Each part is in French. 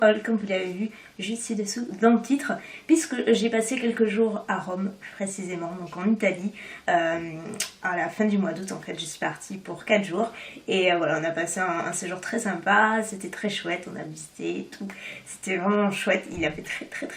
Comme vous l'avez vu juste ci-dessous dans le titre, puisque j'ai passé quelques jours à Rome, plus précisément, donc en Italie, à la fin du mois d'août en fait, je suis partie pour 4 jours, et voilà, on a passé un séjour très sympa, c'était très chouette, on a visité et tout, c'était vraiment chouette, il a fait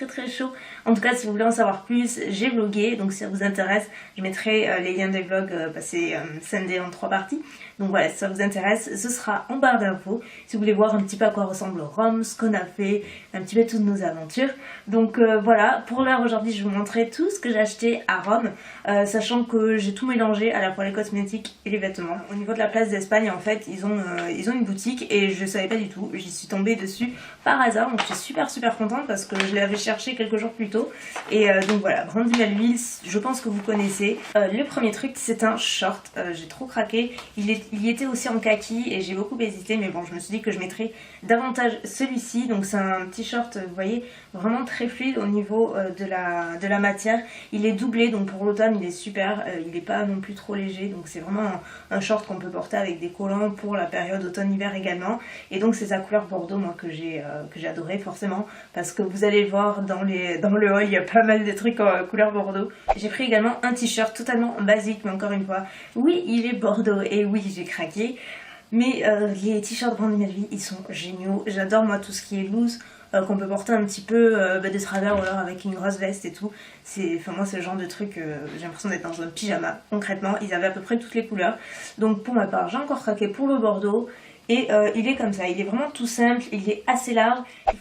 très chaud. En tout cas, si vous voulez en savoir plus, j'ai vlogué, donc si ça vous intéresse, je mettrai les liens des vlogs passés scindés en 3 parties. Donc voilà, si ça vous intéresse, ce sera en barre d'infos. Si vous voulez voir un petit peu à quoi ressemble Rome, ce qu'on a fait, un petit peu toutes nos aventures. Donc voilà, pour l'heure aujourd'hui, je vais vous montrer tout ce que j'ai acheté à Rome, sachant que j'ai tout mélangé, à la fois les cosmétiques et les vêtements. Au niveau de la place d'Espagne, en fait, ils ont une boutique et je savais pas du tout. J'y suis tombée dessus par hasard, donc je suis super contente parce que je l'avais cherché quelques jours plus tôt. Et donc voilà, Brandy Melville, je pense que vous connaissez. Le premier truc, c'est un short. J'ai trop craqué. Il y était aussi en kaki et j'ai beaucoup hésité, mais bon, je me suis dit que je mettrais davantage celui-ci. Donc c'est un t-shirt, vous voyez, vraiment très fluide au niveau de la matière. Il est doublé, donc pour l'automne il est super, il n'est pas non plus trop léger, donc c'est vraiment un short qu'on peut porter avec des collants pour la période automne-hiver également. Et donc c'est sa couleur bordeaux, moi, que j'ai adoré forcément, parce que vous allez voir dans le haul, il y a pas mal de trucs en couleur bordeaux. J'ai pris également un t-shirt totalement basique, mais encore une fois, oui, il est bordeaux, et oui, j'ai craqué. Mais les t-shirts Brandy Melville, ils sont géniaux. J'adore moi tout ce qui est loose, qu'on peut porter un petit peu de travers ou alors avec une grosse veste et tout. Moi c'est le genre de truc, j'ai l'impression d'être dans un pyjama. Concrètement, ils avaient à peu près toutes les couleurs. Donc pour ma part, j'ai encore craqué pour le bordeaux. Et il est comme ça, il est vraiment tout simple, il est assez large.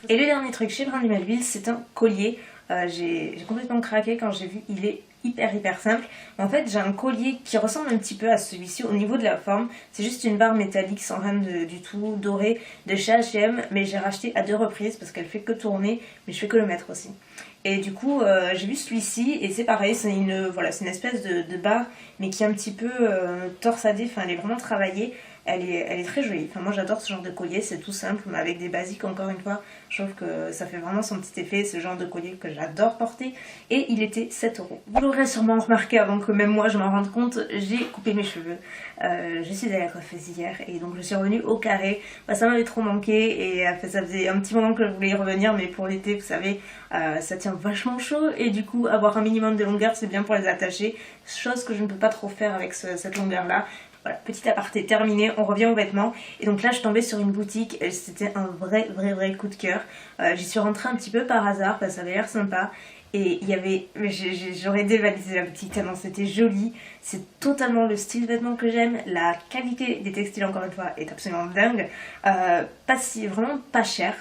Et le dernier truc chez Brandy Melville, c'est un collier. J'ai complètement craqué quand j'ai vu, il est hyper simple. En fait, j'ai un collier qui ressemble un petit peu à celui-ci au niveau de la forme. C'est juste une barre métallique sans rien du tout, dorée, de chez H&M, mais j'ai racheté à 2 reprises parce qu'elle fait que tourner, mais je fais que le mettre aussi. Et du coup, j'ai vu celui-ci et c'est pareil, c'est une espèce de barre, mais qui est un petit peu torsadée, enfin elle est vraiment travaillée. Elle est très jolie. Enfin, moi j'adore ce genre de collier, c'est tout simple, mais avec des basiques encore une fois. Je trouve que ça fait vraiment son petit effet, ce genre de collier que j'adore porter. Et il était 7 €. Vous l'aurez sûrement remarqué avant que même moi je m'en rende compte, j'ai coupé mes cheveux. Je suis allée à la coiffeuse hier et donc je suis revenue au carré. Ça m'avait trop manqué et ça faisait un petit moment que je voulais y revenir, mais pour l'été, vous savez, ça tient vachement chaud et du coup avoir un minimum de longueur c'est bien pour les attacher. Chose que je ne peux pas trop faire avec cette longueur là. Voilà, petit aparté terminé, on revient aux vêtements. Et donc là je suis tombée sur une boutique, c'était un vrai coup de cœur. J'y suis rentrée un petit peu par hasard parce que ça avait l'air sympa. Et il y avait, j'aurais dévalisé la boutique tellement c'était joli. C'est totalement le style de vêtements que j'aime. La qualité des textiles encore une fois est absolument dingue. Vraiment pas cher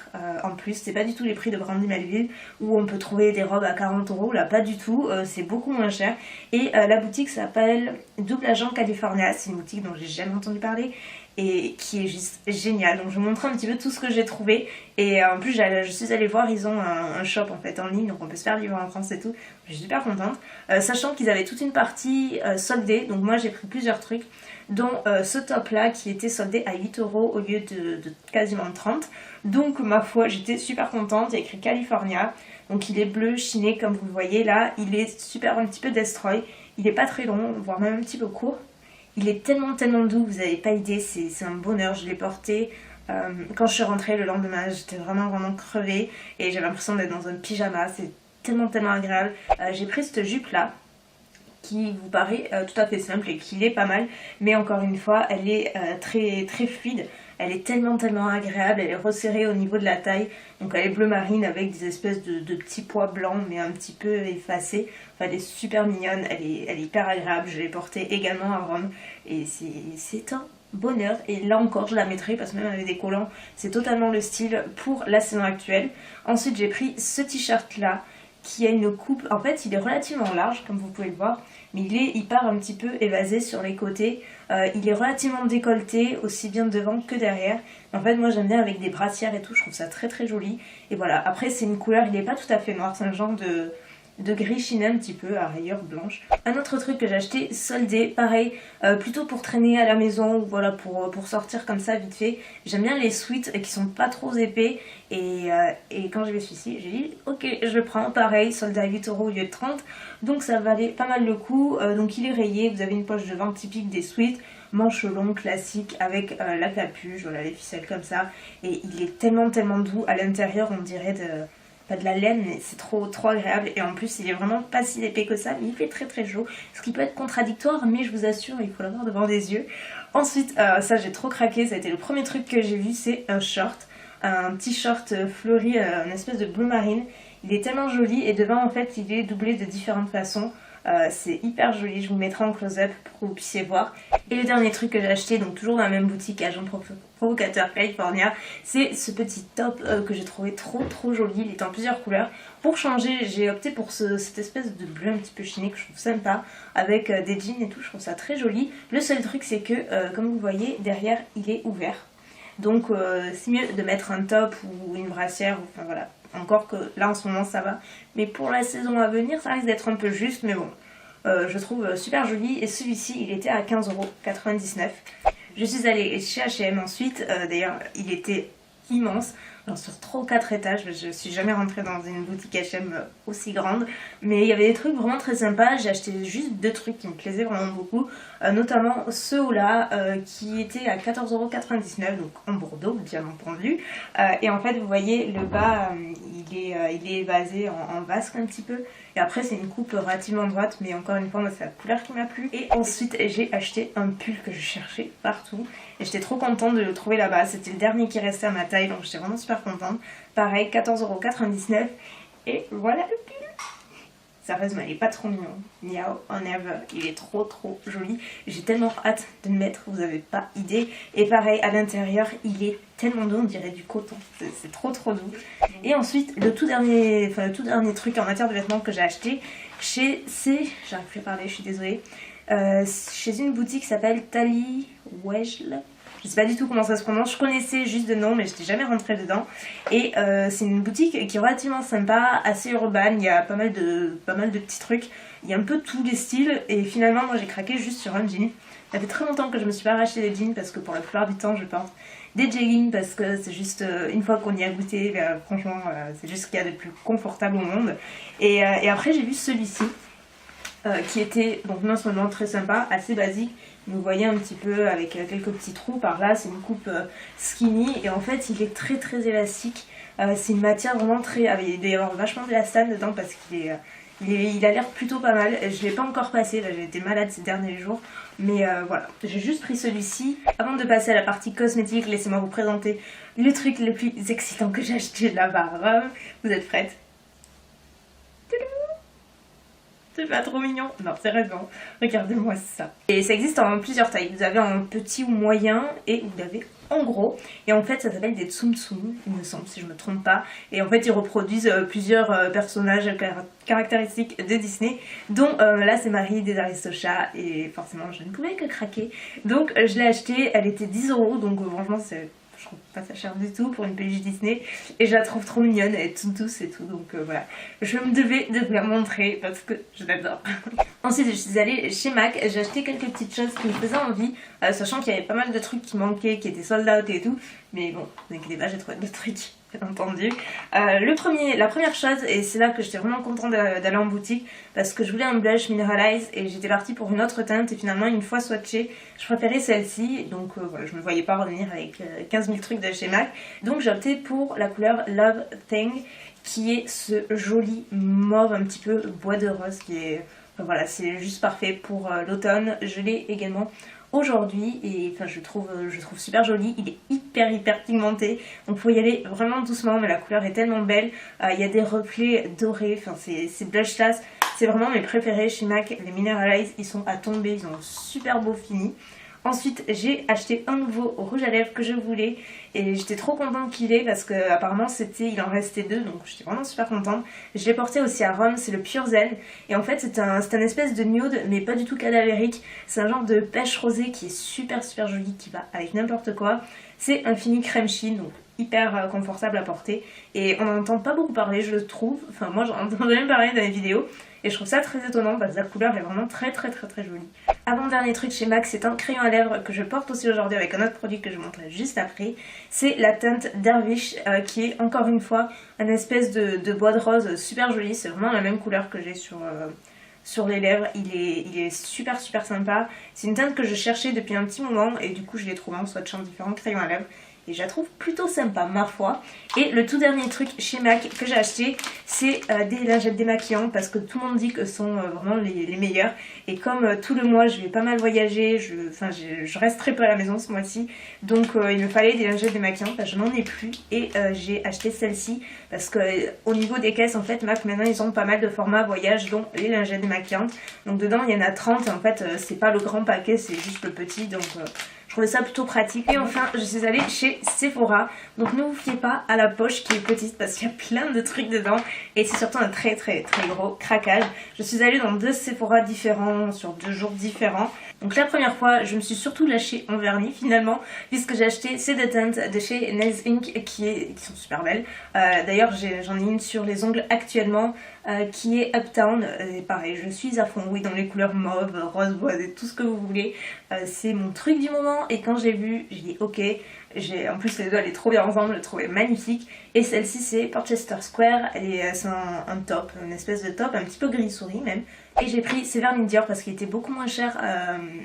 en plus. C'est pas du tout les prix de Brandy Melville où on peut trouver des robes à 40 €. Là pas du tout, c'est beaucoup moins cher. Et la boutique s'appelle Double Agent California. C'est une boutique dont j'ai jamais entendu parler et qui est juste génial. Donc je vous montre un petit peu tout ce que j'ai trouvé et en plus je suis allée voir, ils ont un shop en fait en ligne, donc on peut se faire livrer en France et tout. Je suis super contente, sachant qu'ils avaient toute une partie soldée. Donc moi j'ai pris plusieurs trucs, dont ce top là qui était soldé à 8 € au lieu de quasiment 30. Donc ma foi j'étais super contente. Il y a écrit California, donc il est bleu chiné comme vous le voyez là. Il est super, un petit peu destroy, il est pas très long, voire même un petit peu court. Il est tellement doux, vous n'avez pas idée, c'est un bonheur. Je l'ai porté quand je suis rentrée le lendemain, j'étais vraiment crevée et j'avais l'impression d'être dans un pyjama, c'est tellement agréable. J'ai pris cette jupe là qui vous paraît tout à fait simple et qui est pas mal, mais encore une fois elle est très fluide. Elle est tellement agréable, elle est resserrée au niveau de la taille, donc elle est bleu marine avec des espèces de petits pois blancs mais un petit peu effacés. Enfin, elle est super mignonne, elle est hyper agréable. Je l'ai portée également à Rome et c'est un bonheur. Et là encore je la mettrai parce que même avec des collants c'est totalement le style pour la saison actuelle. Ensuite j'ai pris ce t-shirt là qui a une coupe, en fait il est relativement large comme vous pouvez le voir, mais il part un petit peu évasé sur les côtés. Il est relativement décolleté aussi bien devant que derrière. En fait moi j'aime bien avec des brassières et tout, je trouve ça très joli. Et voilà, après c'est une couleur, il n'est pas tout à fait noir, c'est un genre de gris chiné un petit peu à rayures blanches. Un autre truc que j'ai acheté soldé, pareil, plutôt pour traîner à la maison ou voilà pour sortir comme ça vite fait. J'aime bien les sweats qui sont pas trop épais et quand j'ai vu celui-ci j'ai dit ok je le prends, pareil soldé à 8 € au lieu de 30, donc ça valait pas mal le coup. Donc il est rayé, vous avez une poche devant typique des sweats. manches longues classique avec la capuche, voilà les ficelles comme ça. Et il est tellement doux, à l'intérieur on dirait pas de la laine, mais c'est trop agréable. Et en plus il est vraiment pas si épais que ça, mais il fait très chaud, ce qui peut être contradictoire, mais je vous assure il faut l'avoir devant des yeux. Ensuite ça j'ai trop craqué, ça a été le premier truc que j'ai vu, c'est un short, un t-shirt fleuri, une espèce de bleu marine. Il est tellement joli et devant en fait il est doublé de différentes façons. C'est hyper joli, je vous mettrai en close-up pour que vous puissiez voir. Et le dernier truc que j'ai acheté, donc toujours dans la même boutique Agent Provocateur California, c'est ce petit top que j'ai trouvé trop joli. Il est en plusieurs couleurs. Pour changer, j'ai opté pour cette espèce de bleu un petit peu chiné que je trouve sympa, avec des jeans et tout, je trouve ça très joli. Le seul truc c'est que, comme vous voyez, derrière il est ouvert. Donc c'est mieux de mettre un top ou une brassière, enfin voilà. Encore que là en ce moment ça va, mais pour la saison à venir ça risque d'être un peu juste, mais bon, je trouve super joli. Et celui-ci il était à 15,99 €. Je suis allée chez H&M ensuite, d'ailleurs il était immense, alors sur 3 ou 4 étages, je suis jamais rentrée dans une boutique H&M aussi grande, mais il y avait des trucs vraiment très sympas. J'ai acheté juste 2 trucs qui me plaisaient vraiment beaucoup, notamment ce haut là qui était à 14,99 €, donc en Bordeaux bien entendu. Et en fait vous voyez le bas il est basé en vasque un petit peu, et après c'est une coupe relativement droite, mais encore une fois moi c'est la couleur qui m'a plu. Et ensuite j'ai acheté un pull que je cherchais partout et j'étais trop contente de le trouver là-bas, c'était le dernier qui restait à ma taille, donc j'étais vraiment super contente. Pareil 14,99 €, et voilà le pull. Sérieusement, il est pas trop mignon. Miao on ever, il est trop joli. J'ai tellement hâte de le mettre, vous avez pas idée. Et pareil, à l'intérieur, il est tellement doux, on dirait du coton. C'est trop doux. Et ensuite, le tout dernier truc en matière de vêtements que j'ai acheté j'arrive plus à parler, je suis désolée. Chez une boutique qui s'appelle Tali Wejl. Je sais pas du tout comment ça se prononce, je connaissais juste de nom mais je n'étais jamais rentrée dedans. Et c'est une boutique qui est relativement sympa, assez urbaine, il y a pas mal de petits trucs, il y a un peu tous les styles. Et finalement moi j'ai craqué juste sur un jean. Ça fait très longtemps que je me suis pas racheté des jeans parce que pour la plupart du temps je porte des jeggings, parce que c'est juste une fois qu'on y a goûté, franchement c'est juste ce qu'il y a de plus confortable au monde. Et après j'ai vu celui-ci qui était donc non seulement très sympa, assez basique. Vous voyez un petit peu avec quelques petits trous par là, c'est une coupe skinny et en fait il est très élastique. C'est une matière vraiment très... il doit y avoir vachement d'élastane dedans parce il a l'air plutôt pas mal. Je l'ai pas encore passé, là j'ai été malade ces derniers jours, mais voilà, j'ai juste pris celui-ci. Avant de passer à la partie cosmétique, laissez-moi vous présenter le truc le plus excitant que j'ai acheté là-bas. Vous êtes prêtes? C'est pas trop mignon? Non, sérieusement, regardez-moi ça. Et ça existe en plusieurs tailles. Vous avez en petit ou moyen et vous avez en gros. Et en fait, ça s'appelle des Tsum Tsum, il me semble, si je me trompe pas. Et en fait, ils reproduisent plusieurs personnages caractéristiques de Disney, dont là, c'est Marie des Aristochats. Et forcément, je ne pouvais que craquer. Donc, je l'ai achetée, elle était 10 €, donc franchement, je trouve pas ça cher du tout pour une peluche Disney, et je la trouve trop mignonne, elle est toute douce et tout, donc voilà, je me devais de vous la montrer parce que je l'adore. Ensuite je suis allée chez MAC, j'ai acheté quelques petites choses qui me faisaient envie, sachant qu'il y avait pas mal de trucs qui manquaient, qui étaient sold out et tout, mais bon, ne vous inquiétez pas, j'ai trouvé d'autres trucs. Bien entendu. La première chose, et c'est là que j'étais vraiment contente d'aller en boutique, parce que je voulais un blush Mineralize et j'étais partie pour une autre teinte, et finalement une fois swatchée, je préférais celle-ci, donc voilà, je me voyais pas revenir avec 15 000 trucs de chez MAC, donc j'ai opté pour la couleur Love Thing, qui est ce joli mauve un petit peu bois de rose, qui est, enfin, voilà, c'est juste parfait pour l'automne. Je l'ai également aujourd'hui et enfin je trouve super joli. Il est hyper pigmenté, donc faut y aller vraiment doucement, mais la couleur est tellement belle. Il y a des reflets dorés, enfin ces blush là c'est vraiment mes préférés chez MAC. Les Mineralize, ils sont à tomber, ils ont un super beau fini. Ensuite j'ai acheté un nouveau rouge à lèvres que je voulais et j'étais trop contente qu'il ait, parce que apparemment il en restait 2, donc j'étais vraiment super contente. Je l'ai porté aussi à Rome, c'est le Pure Zen, et en fait c'est un espèce de nude mais pas du tout cadavérique. C'est un genre de pêche rosée qui est super joli, qui va avec n'importe quoi. C'est un fini crème chine, donc hyper confortable à porter, et on n'en entend pas beaucoup parler je trouve, enfin moi j'en entends jamais parler dans les vidéos, et je trouve ça très étonnant parce que la couleur est vraiment très jolie. Avant-dernier truc chez MAC, c'est un crayon à lèvres que je porte aussi aujourd'hui avec un autre produit que je vous montrerai juste après. C'est la teinte Dervish qui est encore une fois un espèce de bois de rose super joli, c'est vraiment la même couleur que j'ai sur sur les lèvres, il est super sympa. C'est une teinte que je cherchais depuis un petit moment et du coup je l'ai trouvé en swatchant différents crayons à lèvres. Et je la trouve plutôt sympa, ma foi. Et le tout dernier truc chez MAC que j'ai acheté, c'est des lingettes démaquillantes parce que tout le monde dit que ce sont vraiment les meilleures. Et comme tout le mois, je vais pas mal voyager, je reste très peu à la maison ce mois-ci. Donc il me fallait des lingettes démaquillantes, je n'en ai plus. Et j'ai acheté celle-ci parce que au niveau des caisses, en fait, MAC maintenant, ils ont pas mal de formats voyage, dont les lingettes démaquillantes. Donc dedans, il y en a 30. Et en fait, c'est pas le grand paquet, c'est juste le petit. Donc je trouvais ça plutôt pratique. Et enfin, je suis allée chez Sephora. Donc ne vous fiez pas à la poche qui est petite parce qu'il y a plein de trucs dedans. Et c'est surtout un très gros craquage. Je suis allée dans 2 Sephora différents sur 2 jours différents. Donc la première fois, je me suis surtout lâchée en vernis finalement, puisque j'ai acheté ces deux teintes de chez Nails Inc qui sont super belles. D'ailleurs, j'en ai une sur les ongles actuellement qui est Uptown. Et pareil, je suis à fond, oui, dans les couleurs mauve, rose, bois et tout ce que vous voulez. C'est mon truc du moment et quand j'ai vu, j'ai dit ok. En plus les deux allaient trop bien ensemble, je le trouvais magnifique. Et celle-ci c'est Porchester Square, c'est un top, une espèce de top, un petit peu gris souris même. Et j'ai pris ces vernis Dior parce qu'il était beaucoup moins cher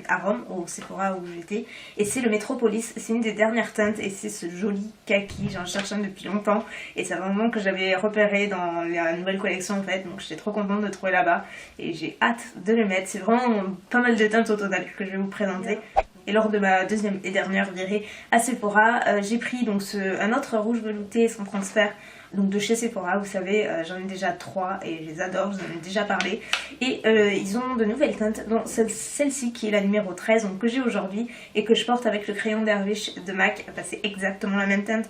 à Rome, au Sephora où j'étais. Et c'est le Metropolis, c'est une des dernières teintes et c'est ce joli kaki, j'en cherchais un depuis longtemps. Et c'est un moment que j'avais repéré dans la nouvelle collection en fait, donc j'étais trop contente de le trouver là-bas. Et j'ai hâte de le mettre, c'est vraiment pas mal de teintes au total que je vais vous présenter. Et lors de ma deuxième et dernière virée à Sephora, j'ai pris donc un autre rouge velouté sans transfert, donc de chez Sephora, vous savez, j'en ai déjà 3 et je les adore, je vous en ai déjà parlé. Et ils ont de nouvelles teintes, dont celle-ci qui est la numéro 13, donc que j'ai aujourd'hui et que je porte avec le crayon Dervish de MAC. Enfin, c'est exactement la même teinte,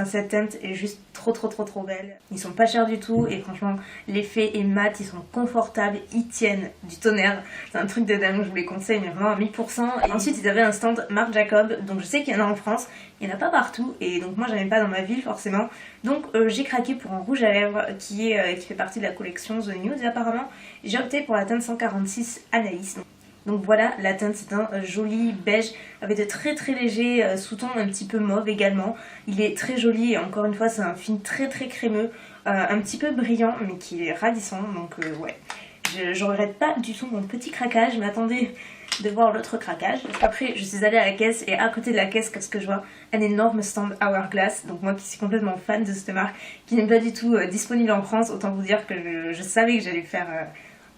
cette teinte est juste trop belle. Ils sont pas chers du tout et franchement l'effet est mat, ils sont confortables, ils tiennent du tonnerre. C'est un truc de dingue, je vous les conseille mais vraiment à 1000%. Et ensuite ils avaient un stand Marc Jacob, donc je sais qu'il y en a en France, il n'y en a pas partout et donc moi j'en ai pas dans ma ville forcément. Donc j'ai craqué pour un rouge à lèvres qui fait partie de la collection The Nude apparemment. J'ai opté pour la teinte 146 Anaïs. Donc voilà, la teinte c'est un joli beige avec de très légers sous-tons un petit peu mauve également. Il est très joli et encore une fois c'est un film très crémeux, un petit peu brillant mais qui est ravissant. Donc ouais, je regrette pas du tout mon petit craquage. Je m'attendais de voir l'autre craquage. Après je suis allée à la caisse et à côté de la caisse qu'est-ce que je vois? Un énorme stand Hourglass. Donc moi qui suis complètement fan de cette marque, qui n'est pas du tout disponible en France, autant vous dire que je savais que j'allais faire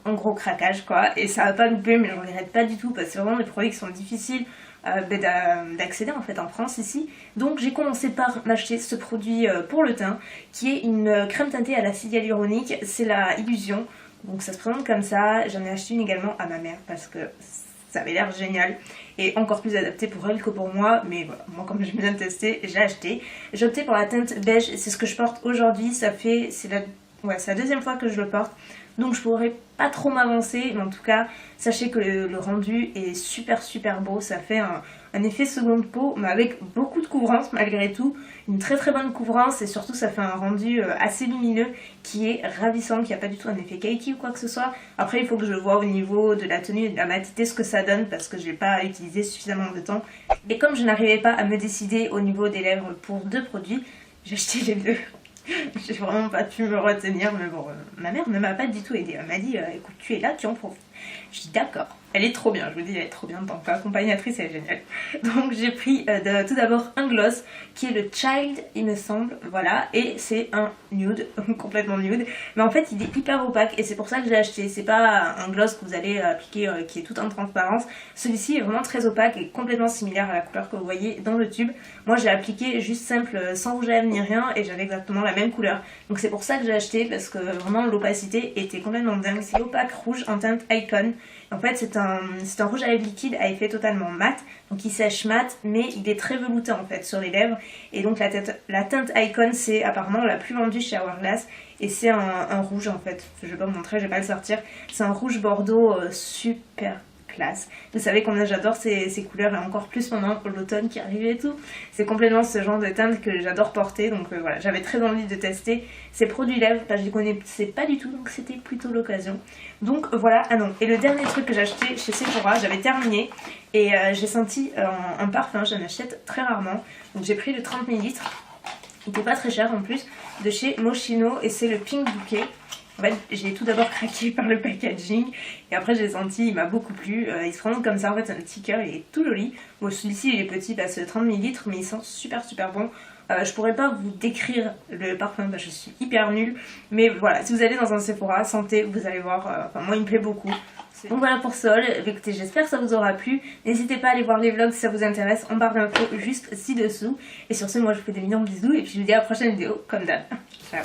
un gros craquage quoi, et ça va pas louper mais je regrette pas du tout parce que c'est vraiment des produits qui sont difficiles d'accéder en fait en France ici. Donc j'ai commencé par m'acheter ce produit pour le teint qui est une crème teintée à l'acide hyaluronique, c'est la Illusion. Donc ça se présente comme ça, j'en ai acheté une également à ma mère parce que ça avait l'air génial et encore plus adapté pour elle que pour moi, mais voilà, moi comme j'aime bien tester, j'ai acheté. J'ai opté pour la teinte beige, c'est ce que je porte aujourd'hui, c'est la deuxième fois que je le porte. Donc je pourrais pas trop m'avancer, mais en tout cas, sachez que le rendu est super beau. Ça fait un effet seconde peau, mais avec beaucoup de couvrance malgré tout. Une très bonne couvrance et surtout ça fait un rendu assez lumineux qui est ravissant, qui n'a pas du tout un effet cakey ou quoi que ce soit. Après il faut que je vois au niveau de la tenue et de la matité ce que ça donne parce que je n'ai pas utilisé suffisamment de temps. Et comme je n'arrivais pas à me décider au niveau des lèvres pour 2 produits, j'ai acheté les 2. J'ai vraiment pas pu me retenir, mais bon, ma mère ne m'a pas du tout aidée. Elle m'a dit écoute, tu es là, tu en profites. Je dis d'accord. Elle est trop bien, je vous dis, elle est trop bien en tant qu'accompagnatrice, elle est géniale. Donc j'ai pris tout d'abord un gloss qui est le Child, il me semble, voilà, et c'est un nude, complètement nude. Mais en fait, il est hyper opaque et c'est pour ça que je l'ai acheté. C'est pas un gloss que vous allez appliquer qui est tout en transparence. Celui-ci est vraiment très opaque et complètement similaire à la couleur que vous voyez dans le tube. Moi, j'ai appliqué juste simple, sans rouge à lèvres ni rien, et j'avais exactement la même couleur. Donc c'est pour ça que j'ai acheté, parce que vraiment l'opacité était complètement dingue. C'est opaque rouge en teinte Icon. En fait c'est un rouge à lèvres liquide à effet totalement mat, donc il sèche mat mais il est très velouté en fait sur les lèvres. Et donc la teinte Icon c'est apparemment la plus vendue chez Hourglass et c'est un rouge en fait, je vais pas vous montrer, je vais pas le sortir, c'est un rouge bordeaux super classe. Vous savez combien j'adore ces couleurs et encore plus pendant l'automne qui arrive et tout. C'est complètement ce genre de teinte que j'adore porter, donc voilà, j'avais très envie de tester ces produits lèvres, je les connaissais pas du tout donc c'était plutôt l'occasion. Donc voilà, ah non, et le dernier truc que j'ai acheté chez Sephora, j'avais terminé et j'ai senti un parfum, j'en achète très rarement, donc j'ai pris le 30 ml. Il était pas très cher en plus, de chez Moschino, et c'est le Pink Bouquet. En fait, j'ai tout d'abord craqué par le packaging et après j'ai senti, il m'a beaucoup plu. Il se présente comme ça, en fait, c'est un petit cœur, il est tout joli. Bon, celui-ci il est petit, c'est 30 ml, mais il sent super bon. Je pourrais pas vous décrire le parfum parce que je suis hyper nulle, mais voilà, si vous allez dans un Sephora, sentez, vous allez voir, moi il me plaît beaucoup. Donc voilà pour Sol, écoutez, j'espère que ça vous aura plu. N'hésitez pas à aller voir les vlogs si ça vous intéresse, en barre d'infos juste ci-dessous. Et sur ce, moi je vous fais des millions de bisous et puis je vous dis à la prochaine vidéo, comme d'hab. Ciao.